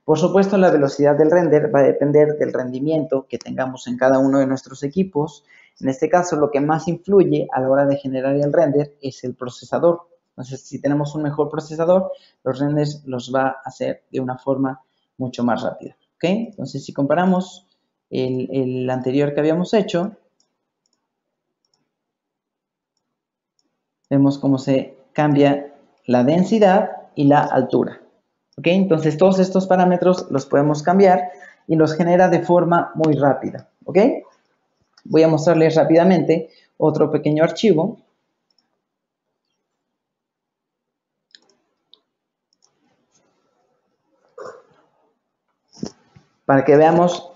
Por supuesto, la velocidad del render va a depender del rendimiento que tengamos en cada uno de nuestros equipos. En este caso, lo que más influye a la hora de generar el render es el procesador. Entonces, si tenemos un mejor procesador, los renders los va a hacer de una forma mucho más rápida, ¿ok? Entonces, si comparamos el anterior que habíamos hecho, vemos cómo se cambia la densidad y la altura. ¿Ok? Entonces todos estos parámetros los podemos cambiar y los genera de forma muy rápida. ¿Ok? Voy a mostrarles rápidamente otro pequeño archivo. Para que veamos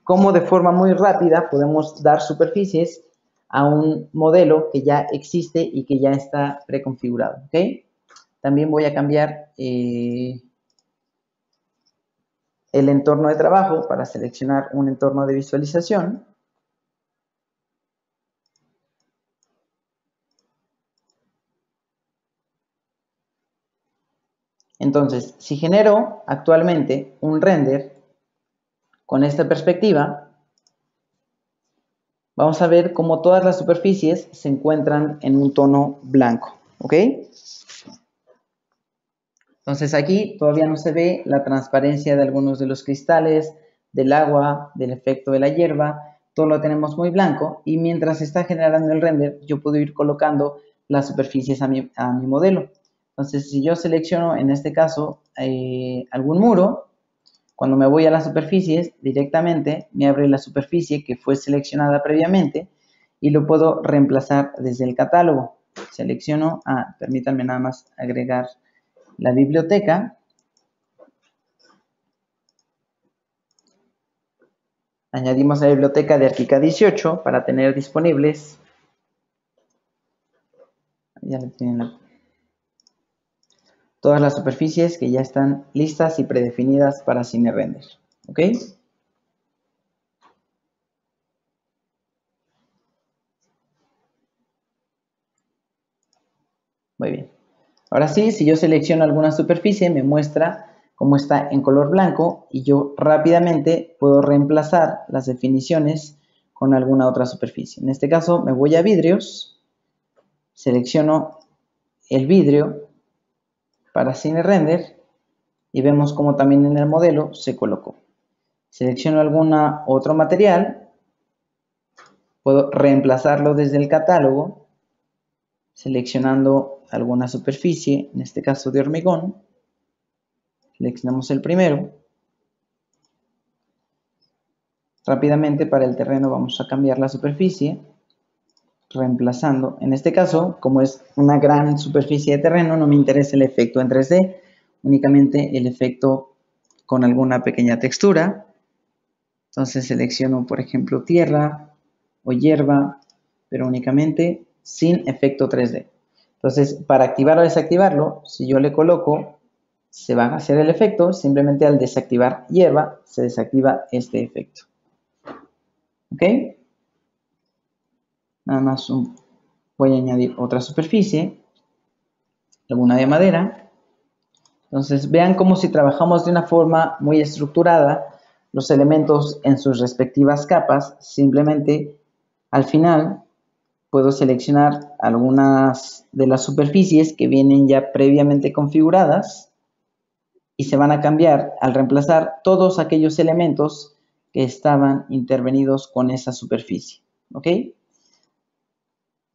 cómo de forma muy rápida podemos dar superficies a un modelo que ya existe y que ya está preconfigurado. ¿Ok? también voy a cambiar el entorno de trabajo para seleccionar un entorno de visualización. Entonces, si genero actualmente un render con esta perspectiva, vamos a ver cómo todas las superficies se encuentran en un tono blanco, ¿ok? Entonces aquí todavía no se ve la transparencia de algunos de los cristales, del agua, del efecto de la hierba, todo lo tenemos muy blanco y mientras se está generando el render yo puedo ir colocando las superficies a mi modelo. Entonces si yo selecciono en este caso algún muro, cuando me voy a las superficies directamente me abre la superficie que fue seleccionada previamente y lo puedo reemplazar desde el catálogo. Selecciono, permítanme nada más agregar la biblioteca, añadimos la biblioteca de Arquica 18 para tener disponibles, ya le tienen todas las superficies que ya están listas y predefinidas para Cine Render, ¿ok? Muy bien. Ahora sí, si yo selecciono alguna superficie, me muestra cómo está en color blanco y yo rápidamente puedo reemplazar las definiciones con alguna otra superficie. En este caso me voy a vidrios, selecciono el vidrio para Cine Render y vemos cómo también en el modelo se colocó. Selecciono alguna otro material, puedo reemplazarlo desde el catálogo seleccionando alguna superficie, en este caso de hormigón. Seleccionamos el primero. Rápidamente para el terreno vamos a cambiar la superficie, reemplazando. En este caso, como es una gran superficie de terreno, no me interesa el efecto en 3D, únicamente el efecto con alguna pequeña textura. Entonces selecciono, por ejemplo, tierra o hierba, pero únicamente sin efecto 3D. Entonces, para activar o desactivarlo, si yo le coloco, se va a hacer el efecto, simplemente al desactivar hierba, se desactiva este efecto. ¿Ok? Nada más voy a añadir otra superficie, alguna de madera. Entonces, vean como si trabajamos de una forma muy estructurada, los elementos en sus respectivas capas, simplemente al final puedo seleccionar algunas de las superficies que vienen ya previamente configuradas y se van a cambiar al reemplazar todos aquellos elementos que estaban intervenidos con esa superficie. ¿Ok?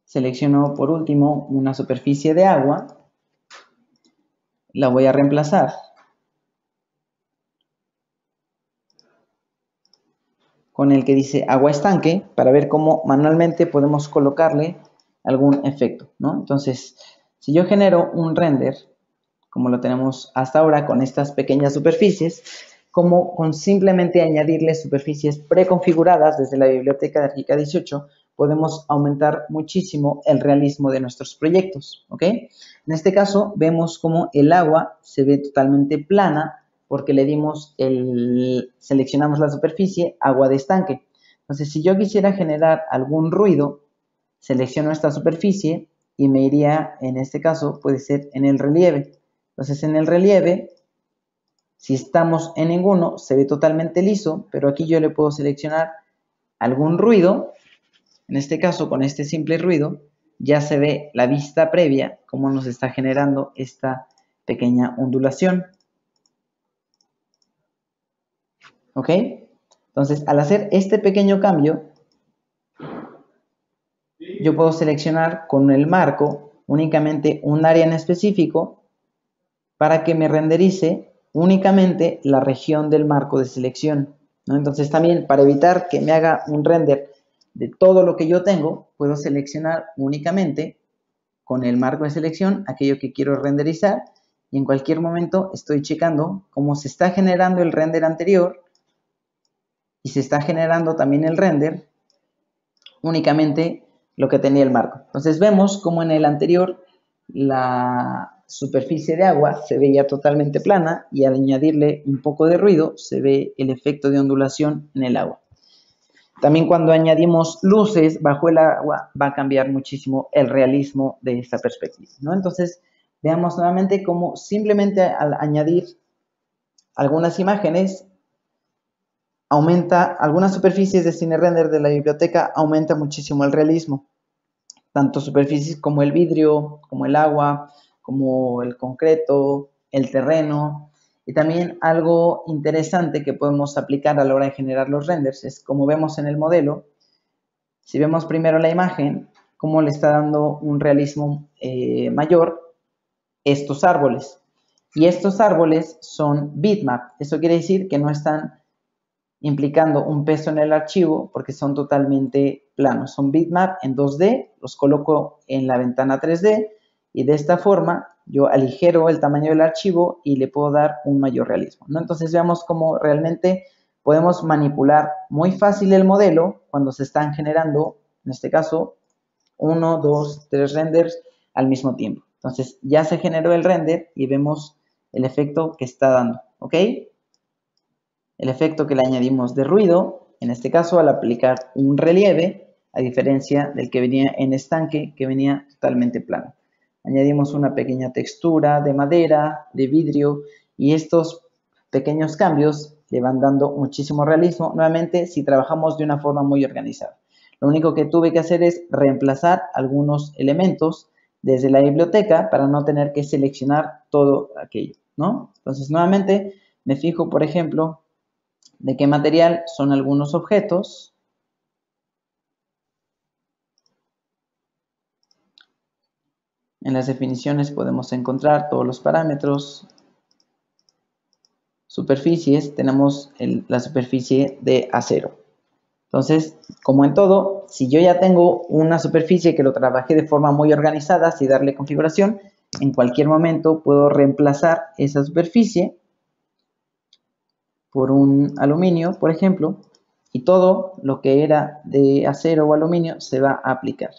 Selecciono por último una superficie de agua, la voy a reemplazar con el que dice agua estanque para ver cómo manualmente podemos colocarle algún efecto, ¿no? Entonces, si yo genero un render, como lo tenemos hasta ahora con estas pequeñas superficies, como con simplemente añadirle superficies preconfiguradas desde la biblioteca de Arquica 18, podemos aumentar muchísimo el realismo de nuestros proyectos, ¿ok? En este caso, vemos como el agua se ve totalmente plana porque le dimos seleccionamos la superficie agua de estanque. Entonces, si yo quisiera generar algún ruido, selecciono esta superficie y me iría, en este caso, puede ser en el relieve. Entonces, en el relieve, si estamos en ninguno, se ve totalmente liso, pero aquí yo le puedo seleccionar algún ruido. En este caso, con este simple ruido, ya se ve la vista previa, cómo nos está generando esta pequeña ondulación. ¿Ok? Entonces, al hacer este pequeño cambio, yo puedo seleccionar con el marco únicamente un área en específico para que me renderice únicamente la región del marco de selección, ¿no? Entonces, también para evitar que me haga un render de todo lo que yo tengo, puedo seleccionar únicamente con el marco de selección aquello que quiero renderizar y en cualquier momento estoy checando cómo se está generando el render anterior y se está generando también el render únicamente lo que tenía el marco. Entonces vemos como en el anterior superficie de agua se veía totalmente plana y al añadirle un poco de ruido se ve el efecto de ondulación en el agua. También cuando añadimos luces bajo el agua va a cambiar muchísimo el realismo de esta perspectiva, ¿no? Entonces, veamos nuevamente cómo simplemente al añadir algunas imágenes aumenta, algunas superficies de cine render de la biblioteca aumenta muchísimo el realismo. Tanto superficies como el vidrio, como el agua, como el concreto, el terreno. Y también algo interesante que podemos aplicar a la hora de generar los renders es, como vemos en el modelo, si vemos primero la imagen, cómo le está dando un realismo mayor estos árboles. Y estos árboles son bitmap. Eso quiere decir que no están implicando un peso en el archivo porque son totalmente planos. Son bitmap en 2D, los coloco en la ventana 3D y de esta forma yo aligero el tamaño del archivo y le puedo dar un mayor realismo, ¿no? Entonces veamos cómo realmente podemos manipular muy fácil el modelo cuando se están generando, en este caso, 1, 2, 3 renders al mismo tiempo. Entonces ya se generó el render y vemos el efecto que está dando, ¿ok? El efecto que le añadimos de ruido, en este caso al aplicar un relieve, a diferencia del que venía en estanque, que venía totalmente plano. Añadimos una pequeña textura de madera, de vidrio, y estos pequeños cambios le van dando muchísimo realismo, nuevamente si trabajamos de una forma muy organizada. Lo único que tuve que hacer es reemplazar algunos elementos desde la biblioteca para no tener que seleccionar todo aquello, ¿no? Entonces, nuevamente me fijo, por ejemplo, de qué material son algunos objetos. En las definiciones podemos encontrar todos los parámetros. Superficies, tenemos la superficie de acero. Entonces, como en todo, si yo ya tengo una superficie que lo trabajé de forma muy organizada, sin darle configuración, en cualquier momento puedo reemplazar esa superficie por un aluminio, por ejemplo, y todo lo que era de acero o aluminio se va a aplicar.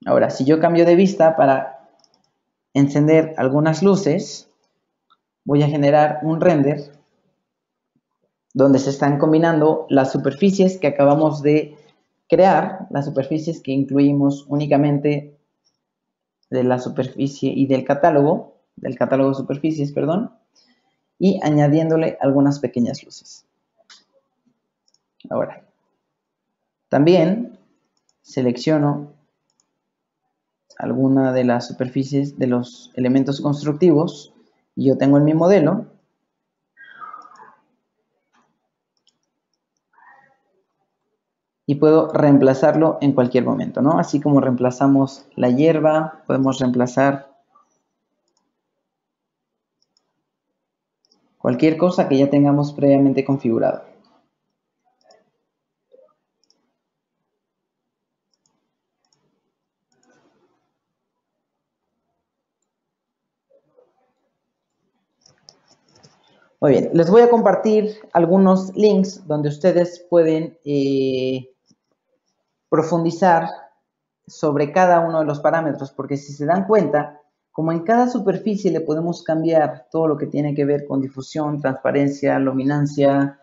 Ahora, si yo cambio de vista para encender algunas luces, voy a generar un render donde se están combinando las superficies que acabamos de crear, las superficies que incluimos únicamente de la superficie y del catálogo de superficies, perdón, y añadiéndole algunas pequeñas luces. Ahora, también selecciono alguna de las superficies de los elementos constructivos y yo tengo en mi modelo y puedo reemplazarlo en cualquier momento, ¿no? Así como reemplazamos la hierba, podemos reemplazar cualquier cosa que ya tengamos previamente configurado. Muy bien, les voy a compartir algunos links donde ustedes pueden profundizar sobre cada uno de los parámetros, porque si se dan cuenta, como en cada superficie le podemos cambiar todo lo que tiene que ver con difusión, transparencia, luminancia,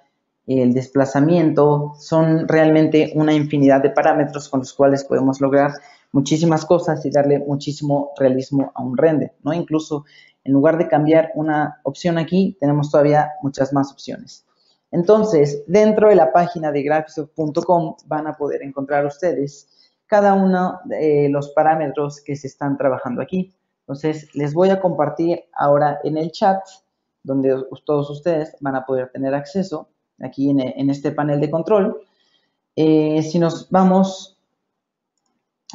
el desplazamiento, son realmente una infinidad de parámetros con los cuales podemos lograr muchísimas cosas y darle muchísimo realismo a un render, ¿no? Incluso en lugar de cambiar una opción aquí, tenemos todavía muchas más opciones. Entonces, dentro de la página de graphisoft.com van a poder encontrar ustedes cada uno de los parámetros que se están trabajando aquí. Entonces, les voy a compartir ahora en el chat, donde todos ustedes van a poder tener acceso, aquí en este panel de control. Si nos vamos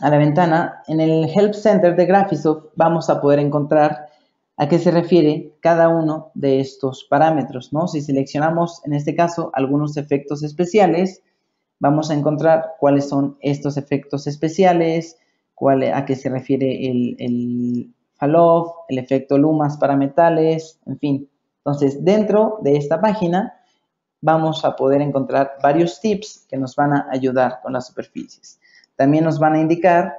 a la ventana, en el Help Center de Graphisoft vamos a poder encontrar a qué se refiere cada uno de estos parámetros, ¿no? Si seleccionamos, en este caso, algunos efectos especiales, vamos a encontrar cuáles son estos efectos especiales, a qué se refiere el fall-off, el efecto lumas para metales, en fin. Entonces, dentro de esta página vamos a poder encontrar varios tips que nos van a ayudar con las superficies. También nos van a indicar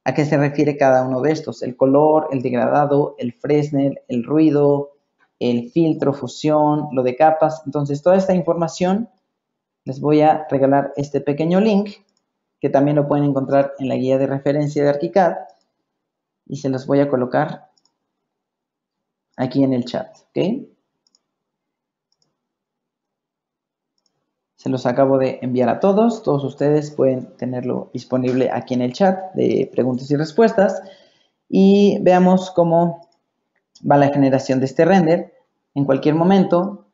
a qué se refiere cada uno de estos: el color, el degradado, el Fresnel, el ruido, el filtro, fusión, lo de capas. Entonces, toda esta información les voy a regalar este pequeño link, que también lo pueden encontrar en la guía de referencia de ArchiCAD, y se los voy a colocar aquí en el chat, ¿ok? Se los acabo de enviar a todos. Todos ustedes pueden tenerlo disponible aquí en el chat de preguntas y respuestas. Y veamos cómo va la generación de este render. En cualquier momento,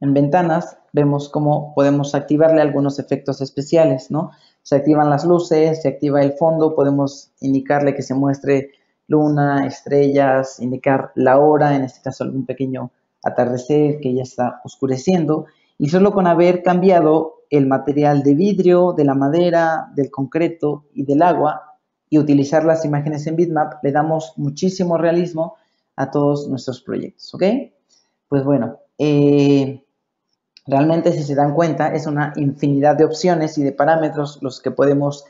en ventanas, vemos cómo podemos activarle algunos efectos especiales, ¿no? Se activan las luces, se activa el fondo, podemos indicarle que se muestre luna, estrellas, indicar la hora, en este caso algún pequeño atardecer que ya está oscureciendo. Y solo con haber cambiado el material de vidrio, de la madera, del concreto y del agua, y utilizar las imágenes en bitmap, le damos muchísimo realismo a todos nuestros proyectos, ¿ok? Pues bueno, realmente, si se dan cuenta, es una infinidad de opciones y de parámetros los que podemos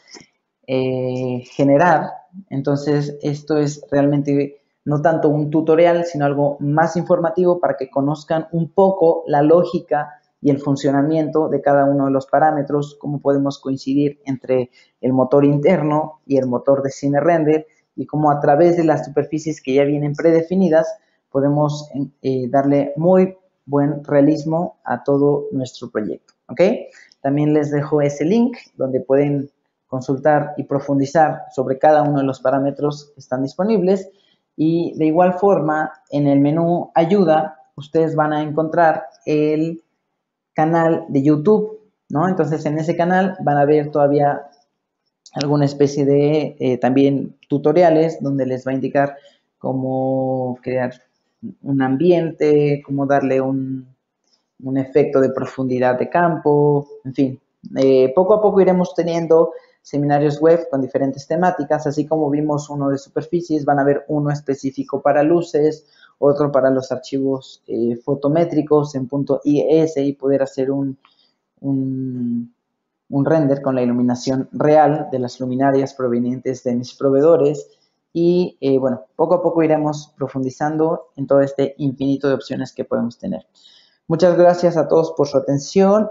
generar. Entonces, esto es realmente no tanto un tutorial, sino algo más informativo para que conozcan un poco la lógica y el funcionamiento de cada uno de los parámetros, cómo podemos coincidir entre el motor interno y el motor de Cine Render, y cómo a través de las superficies que ya vienen predefinidas podemos darle muy buen realismo a todo nuestro proyecto, ¿ok? También les dejo ese link donde pueden consultar y profundizar sobre cada uno de los parámetros que están disponibles. Y de igual forma, en el menú ayuda, ustedes van a encontrar el canal de YouTube, ¿no? Entonces, en ese canal van a ver todavía alguna especie de también tutoriales donde les va a indicar cómo crear un ambiente, cómo darle un efecto de profundidad de campo, en fin. Poco a poco iremos teniendo seminarios web con diferentes temáticas, así como vimos uno de superficies, van a ver uno específico para luces, otro para los archivos fotométricos en .is y poder hacer un render con la iluminación real de las luminarias provenientes de mis proveedores. Y bueno, poco a poco iremos profundizando en todo este infinito de opciones que podemos tener. Muchas gracias a todos por su atención.